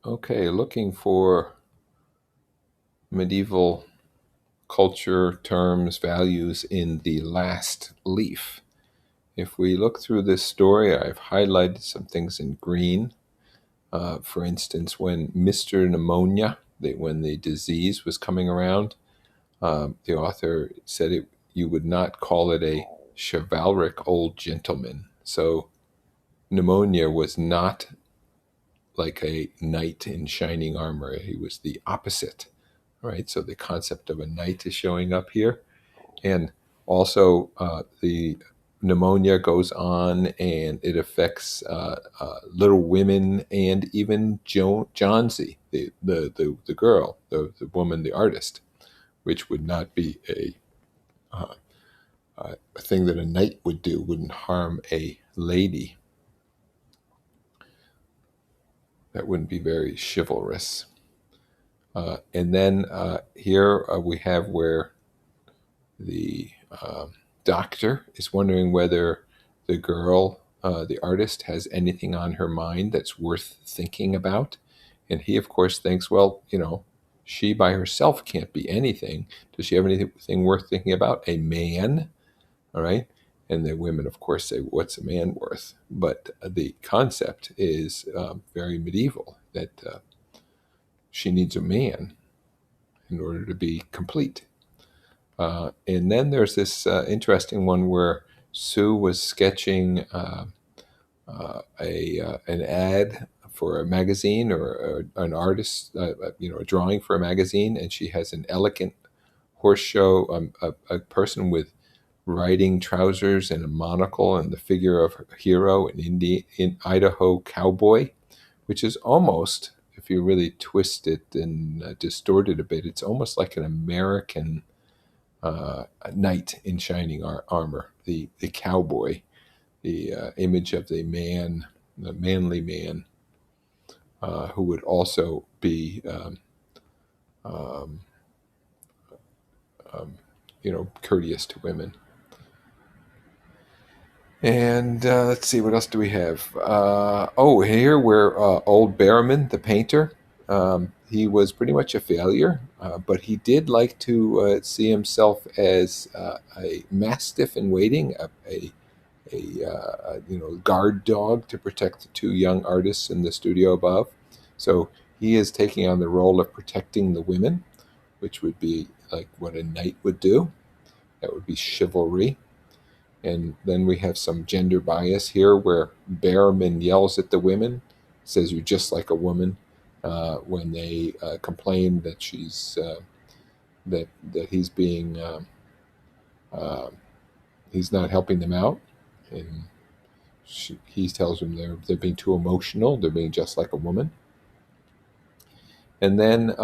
Okay, looking for medieval culture, terms, values in the last leaf. If we look through this story, I've highlighted some things in green. For instance, when Mr. Pneumonia, when the disease was coming around, the author said you would not call it a chivalric old gentleman. So pneumonia was not like a knight in shining armor. He was the opposite, right? So the concept of a knight is showing up here. And also, the pneumonia goes on and it affects Little Women and even Johnsy, the girl, the woman, the artist, which would not be uh, a thing that a knight would do, wouldn't harm a lady. That wouldn't be very chivalrous. And then here we have where the doctor is wondering whether the girl, the artist, has anything on her mind that's worth thinking about. And he, of course, thinks, well, she by herself can't be anything. Does she have anything worth thinking about? A man, all right? And the women, of course, say, what's a man worth? But the concept is very medieval, that she needs a man in order to be complete. And then there's this interesting one where Sue was sketching an ad for a magazine, or an artist, a drawing for a magazine, and she has an elegant horse show, a person with riding trousers and a monocle, and the figure of her hero, in Idaho cowboy, which is almost, if you really twist it and distort it a bit, it's almost like an American knight in shining armor, the cowboy, the image of the man, the manly man, who would also be, um, um, courteous to women. And let's see, what else do we have? Oh, here where old Behrman, the painter, he was pretty much a failure, but he did like to see himself as a mastiff in waiting, a guard dog to protect the two young artists in the studio above. So he is taking on the role of protecting the women, which would be like what a knight would do. That would be chivalry. And then we have some gender bias here where Behrman yells at the women, says you're just like a woman, when they complain that that he's being uh, he's not helping them out, and he tells them they're being too emotional, they're being just like a woman. And then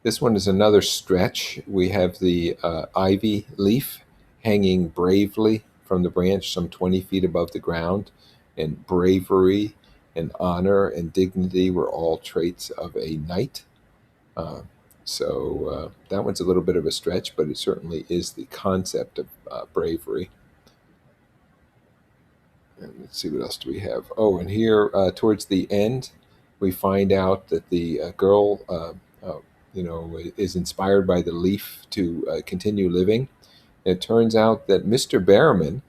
this one is another stretch. We have the ivy leaf hanging bravely from the branch some 20 feet above the ground, and bravery and honor and dignity were all traits of a knight. Uh, so that one's a little bit of a stretch, but it certainly is the concept of bravery. And let's see, what else do we have? Oh, and here towards the end, we find out that the girl, is inspired by the leaf to continue living. And it turns out that Mr. Behrman,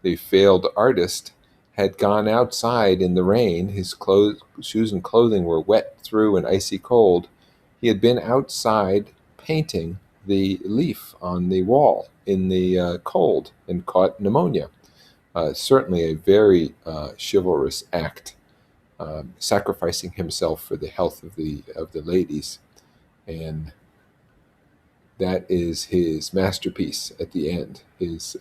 the failed artist, had gone outside in the rain. His clothes, shoes, and clothing were wet through and icy cold. He had been outside painting the leaf on the wall in the cold and caught pneumonia. Certainly a very chivalrous act, sacrificing himself for the health of the ladies, and that is his masterpiece at the end. His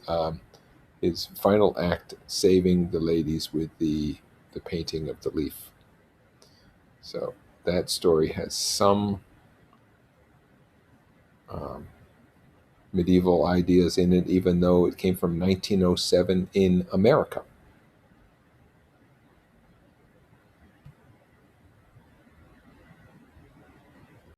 final act, saving the ladies with the painting of the leaf. So that story has some um, medieval ideas in it, even though it came from 1907 in America.